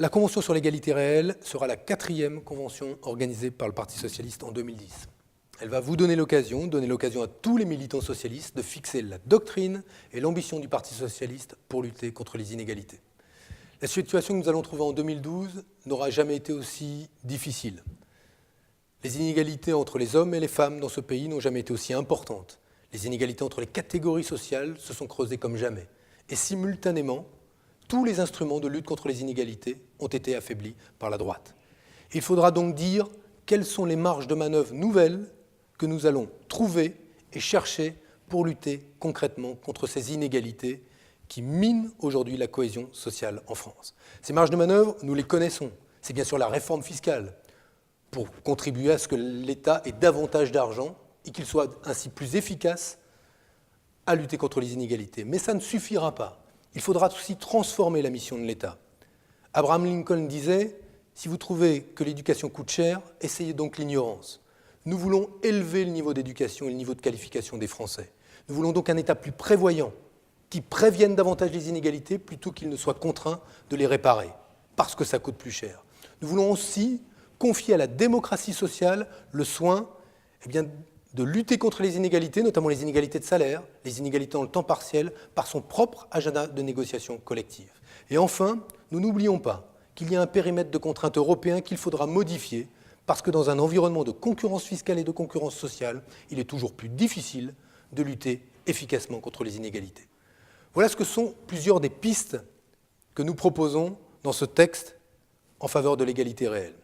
La Convention sur l'égalité réelle sera la 4e convention organisée par le Parti socialiste en 2010. Elle va vous donner l'occasion à tous les militants socialistes de fixer la doctrine et l'ambition du Parti socialiste pour lutter contre les inégalités. La situation que nous allons trouver en 2012 n'aura jamais été aussi difficile. Les inégalités entre les hommes et les femmes dans ce pays n'ont jamais été aussi importantes. Les inégalités entre les catégories sociales se sont creusées comme jamais. Et simultanément, tous les instruments de lutte contre les inégalités ont été affaiblis par la droite. Il faudra donc dire quelles sont les marges de manœuvre nouvelles que nous allons trouver et chercher pour lutter concrètement contre ces inégalités qui minent aujourd'hui la cohésion sociale en France. Ces marges de manœuvre, nous les connaissons. C'est bien sûr la réforme fiscale pour contribuer à ce que l'État ait davantage d'argent et qu'il soit ainsi plus efficace à lutter contre les inégalités. Mais ça ne suffira pas. Il faudra aussi transformer la mission de l'État. Abraham Lincoln disait « Si vous trouvez que l'éducation coûte cher, essayez donc l'ignorance ». Nous voulons élever le niveau d'éducation et le niveau de qualification des Français. Nous voulons donc un État plus prévoyant, qui prévienne davantage les inégalités plutôt qu'il ne soit contraint de les réparer, parce que ça coûte plus cher. Nous voulons aussi confier à la démocratie sociale le soin de lutter contre les inégalités, notamment les inégalités de salaire, les inégalités dans le temps partiel, par son propre agenda de négociation collective. Et enfin, nous n'oublions pas qu'il y a un périmètre de contrainte européen qu'il faudra modifier, parce que dans un environnement de concurrence fiscale et de concurrence sociale, il est toujours plus difficile de lutter efficacement contre les inégalités. Voilà ce que sont plusieurs des pistes que nous proposons dans ce texte en faveur de l'égalité réelle.